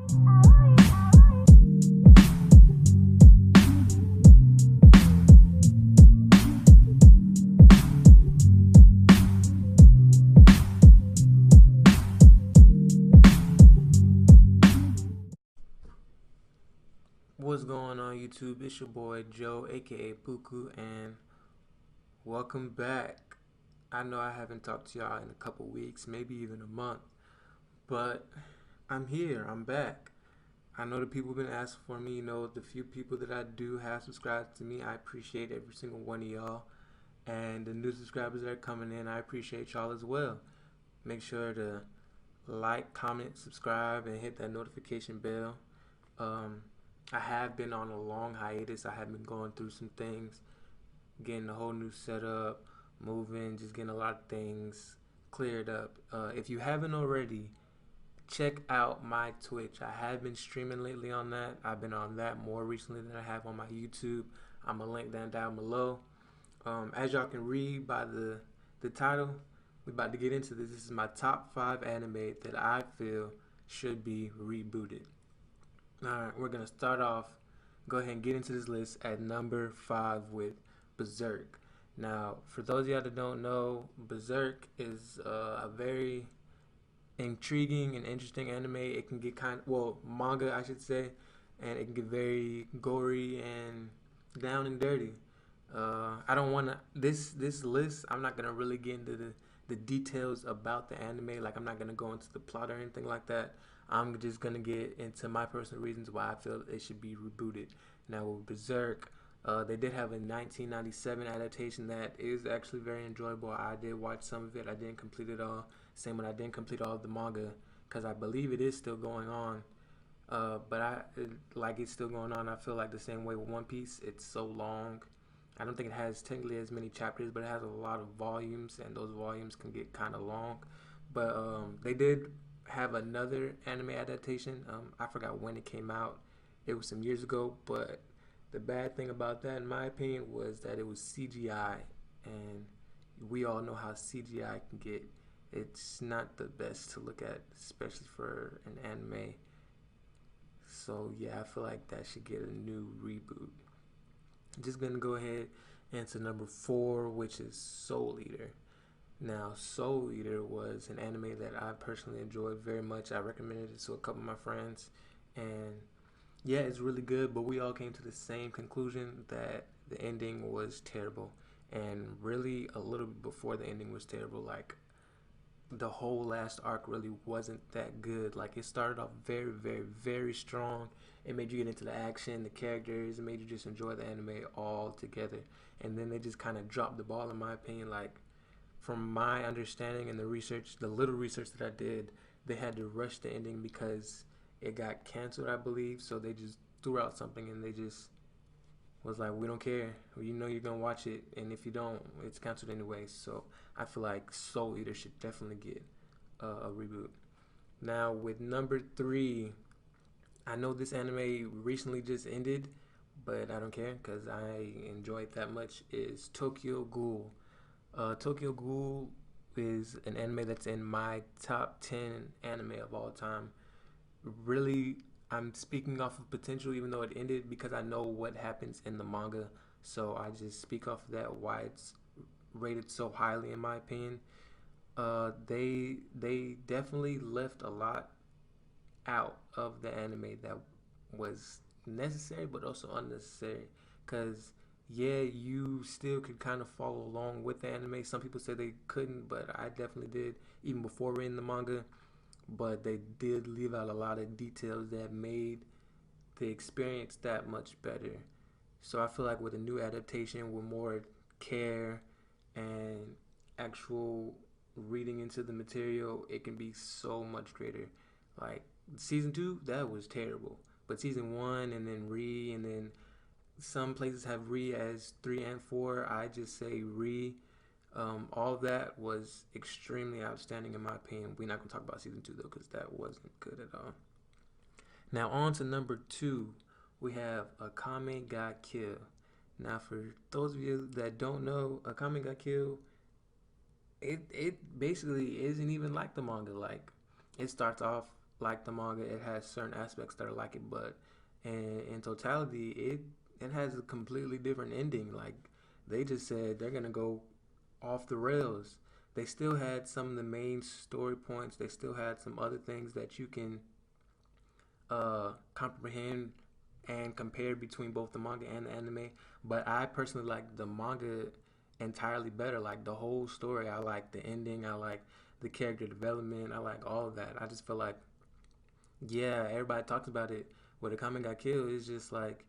What's going on YouTube? It's your boy Joe, aka Puku, and welcome back. I know I haven't talked to y'all in a couple weeks, maybe even a month, but I'm here, I'm back. I know the people have been asking for me, the few people that I do have subscribed to me, I appreciate every single one of y'all. And the new subscribers that are coming in, I appreciate y'all as well. Make sure to like, comment, subscribe, and hit that notification bell. I have been on a long hiatus. I have been going through some things, getting a whole new setup, moving, just getting a lot of things cleared up. If you haven't already, check out my Twitch. I have been streaming lately on that. I've been on that more recently than I have on my YouTube. I'm going to link that down below. As y'all can read by the title, we're about to get into this. This is my top 5 anime that I feel should be rebooted. Alright, we're going to start off, go ahead and get into this list at number 5 with Berserk. Now, for those of y'all that don't know, Berserk is a very intriguing and interesting anime. It can get manga I should say, and it can get very gory and down and dirty. I don't want to, this list, I'm not going to really get into the details about the anime. Like, I'm not going to go into the plot or anything like that. I'm just going to get into my personal reasons why I feel it should be rebooted. Now, with Berserk, they did have a 1997 adaptation that is actually very enjoyable. I did watch some of it. I didn't complete it all. Same when I didn't complete all of the manga, because I believe it is still going on. It's still going on. I feel like the same way with One Piece. It's so long. I don't think it has technically as many chapters, but it has a lot of volumes, and those volumes can get kind of long. But they did have another anime adaptation. I forgot when it came out. It was some years ago, but the bad thing about that, in my opinion, was that it was CGI, and we all know how CGI can get. It's not the best to look at, especially for an anime. So yeah, I feel like that should get a new reboot. I'm just gonna go ahead and to number 4, which is Soul Eater. Now, Soul Eater was an anime that I personally enjoyed very much. I recommended it to a couple of my friends, and yeah, it's really good, but we all came to the same conclusion that the ending was terrible. And really, a little bit before the ending was terrible, like, the whole last arc really wasn't that good. Like, it started off very, very, very strong. It made you get into the action, the characters, it made you just enjoy the anime all together. And then they just kind of dropped the ball, in my opinion. Like, from my understanding and the research, the little research that I did, they had to rush the ending because it got canceled, I believe. So they just threw out something, and they just was like, we don't care. You know you're going to watch it, and if you don't, it's canceled anyway. So I feel like Soul Eater should definitely get a reboot. Now, with number 3, I know this anime recently just ended, but I don't care because I enjoy it that much, is Tokyo Ghoul. Tokyo Ghoul is an anime that's in my top 10 anime of all time. Really, I'm speaking off of potential even though it ended because I know what happens in the manga. So I just speak off of that, why it's rated so highly in my opinion. They definitely left a lot out of the anime that was necessary but also unnecessary, because yeah, you still could kind of follow along with the anime. Some people say they couldn't, but I definitely did even before reading the manga. But they did leave out a lot of details that made the experience that much better. So I feel like with a new adaptation with more care and actual reading into the material, it can be so much greater. Like, season 2, that was terrible. But season 1 and then and then some places have as 3 and 4. I just say all of that was extremely outstanding in my opinion. We're not going to talk about season 2 though, because that wasn't good at all. Now on to number 2, we have Akame ga Kill. Now for those of you that don't know, Akame ga Kill, it basically isn't even like the manga. Like, it starts off like the manga. It has certain aspects that are like it, but in totality, it has a completely different ending. Like they just said they're gonna go off the rails. They still had some of the main story points. They still had some other things that you can comprehend and compare between both the manga and the anime. But I personally like the manga entirely better. Like the whole story, I like the ending. I like the character development. I like all of that. I just feel like, yeah, everybody talks about it. Where the Kame got killed, it's just like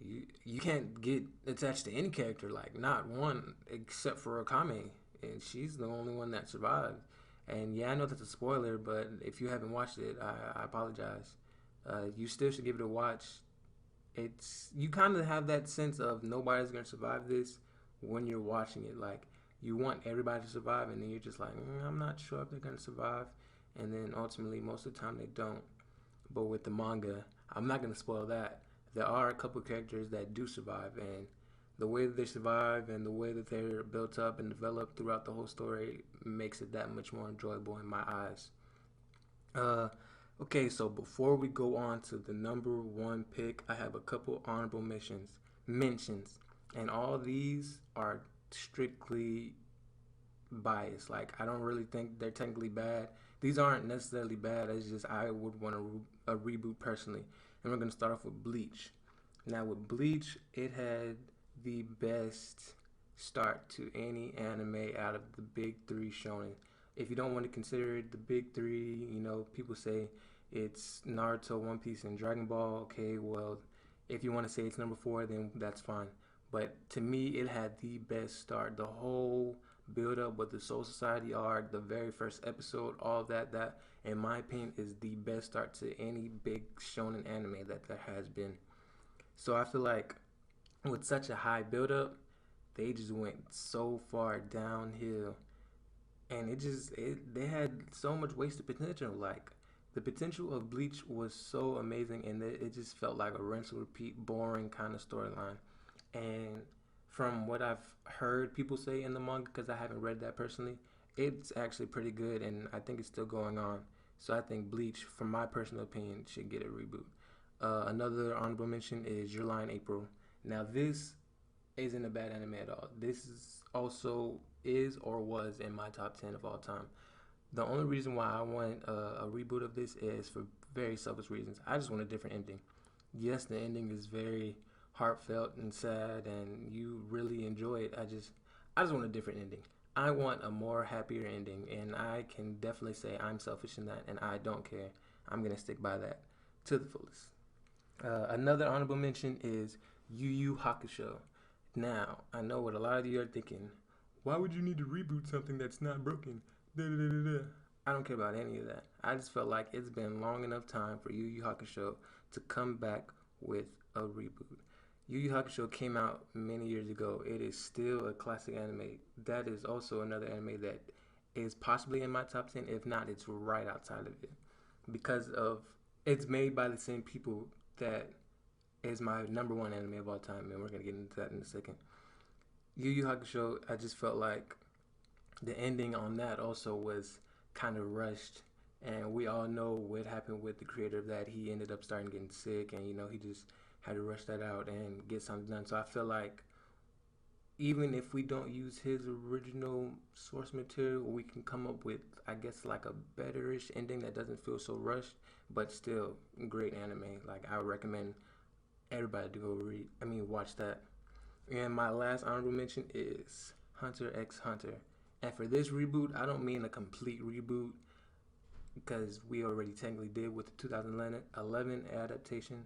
you can't get attached to any character. Like not one except for Akame, and she's the only one that survived. And yeah, I know that's a spoiler, but if you haven't watched it, I apologize. You still should give it a watch. It's you kind of have that sense of nobody's gonna survive this when you're watching it. Like you want everybody to survive, and then you're just like, I'm not sure if they're gonna survive. And then ultimately, most of the time, they don't. But with the manga, I'm not gonna spoil that. There are a couple characters that do survive, and the way that they survive and the way that they're built up and developed throughout the whole story makes it that much more enjoyable in my eyes. Uh, okay, so before we go on to the number one pick, I have a couple honorable mentions, and all these are strictly biased. Like I don't really think they're technically bad. These aren't necessarily bad. It's just I would want a reboot personally, and we're gonna start off with Bleach. Now with Bleach, it had the best start to any anime out of the big three shonen. If you don't want to consider it the big three, people say it's Naruto, One Piece, and Dragon Ball. Okay, well, if you want to say it's number four, then that's fine. But to me, it had the best start. The whole build up with the Soul Society arc, the very first episode, all that in my opinion is the best start to any big shonen anime that there has been. So I feel like with such a high build up, they just went so far downhill, and they had so much wasted potential. Like the potential of Bleach was so amazing, and it just felt like a rinse and repeat, boring kind of storyline. And from what I've heard people say in the manga, because I haven't read that personally, it's actually pretty good, and I think it's still going on. So I think Bleach, from my personal opinion, should get a reboot. Another honorable mention is Your Lie in April. Now this isn't a bad anime at all. This is also is or was in my top 10 of all time. The only reason why I want a reboot of this is for very selfish reasons. I just want a different ending. Yes, the ending is very heartfelt and sad, and you really enjoy it. I just want a different ending. I want a more happier ending, and I can definitely say I'm selfish in that, and I don't care. I'm gonna stick by that to the fullest. Another honorable mention is Yu Yu Hakusho. Now, I know what a lot of you are thinking. Why would you need to reboot something that's not broken? Da, da, da, da, da. I don't care about any of that. I just felt like it's been long enough time for Yu Yu Hakusho to come back with a reboot. Yu Yu Hakusho came out many years ago. It is still a classic anime. That is also another anime that is possibly in my top 10. If not, it's right outside of it. Because of it's made by the same people that is my number one anime of all time, and we're gonna get into that in a second. Yu Yu Hakusho, I just felt like the ending on that also was kind of rushed, and we all know what happened with the creator of that. He ended up starting getting sick, and he just had to rush that out and get something done. So I feel like even if we don't use his original source material, we can come up with, I guess, like a betterish ending that doesn't feel so rushed, but still great anime. Like I would recommend everybody to go watch that. And my last honorable mention is Hunter x Hunter. And for this reboot, I don't mean a complete reboot because we already technically did with the 2011 adaptation.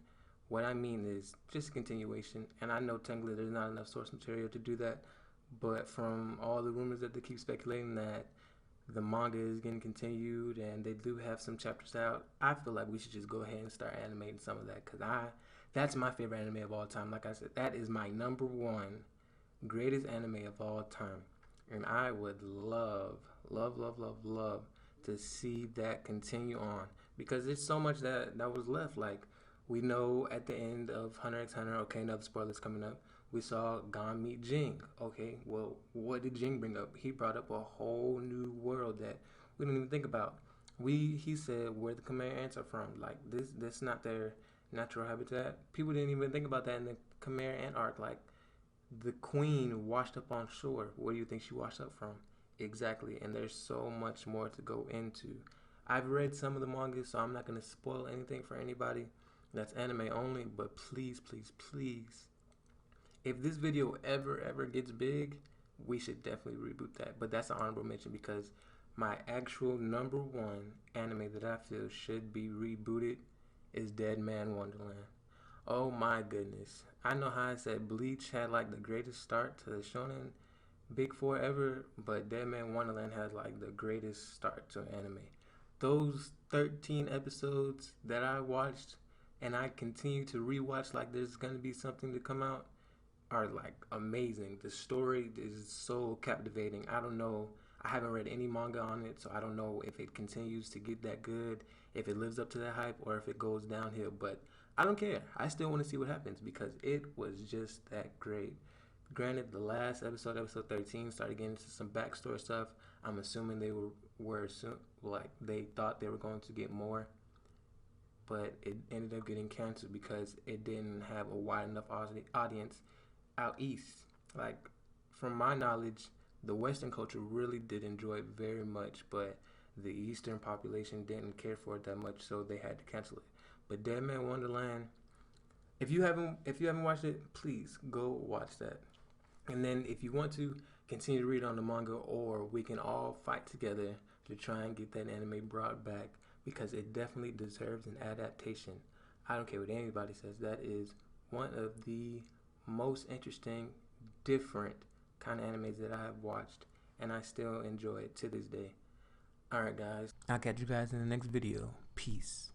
What I mean is just a continuation. And I know technically there's not enough source material to do that, but from all the rumors that they keep speculating that the manga is getting continued and they do have some chapters out, I feel like we should just go ahead and start animating some of that because that's my favorite anime of all time. Like I said, that is my number one greatest anime of all time. And I would love, love, love, love, love to see that continue on because there's so much that was left. Like we know at the end of Hunter x Hunter, okay, another spoiler's coming up. We saw Gon meet Jing. Okay, well, what did Jing bring up? He brought up a whole new world that we don't even think about. He said where the Khmer ants are from. Like this not their natural habitat. People didn't even think about that in the Khmer ant arc. Like the queen washed up on shore. Where do you think she washed up from? Exactly. And there's so much more to go into. I've read some of the manga, so I'm not gonna spoil anything for anybody. That's anime only. But please, please, please, if this video ever gets big, we should definitely reboot that. But that's an honorable mention because my actual number one anime that I feel should be rebooted is Dead Man Wonderland. Oh my goodness. I know how I said Bleach had like the greatest start to the shonen big four ever, but Dead Man Wonderland had like the greatest start to anime. Those 13 episodes that I watched and I continue to rewatch like there's gonna be something to come out are like amazing. The story is so captivating. I don't know. I haven't read any manga on it, so I don't know if it continues to get that good, if it lives up to that hype, or if it goes downhill. But I don't care. I still want to see what happens because it was just that great. Granted, the last episode, episode 13, started getting into some backstory stuff. I'm assuming they were like they thought they were going to get more, but it ended up getting canceled because it didn't have a wide enough audience out east. Like, from my knowledge, the Western culture really did enjoy it very much, but the Eastern population didn't care for it that much, so they had to cancel it. But Dead Man Wonderland, if you haven't watched it, please go watch that. And then if you want to continue to read on the manga, or we can all fight together to try and get that anime brought back because it definitely deserves an adaptation. I don't care what anybody says. That is one of the most interesting, different kind of animes that I have watched, and I still enjoy it to this day. Alright, guys. I'll catch you guys in the next video. Peace.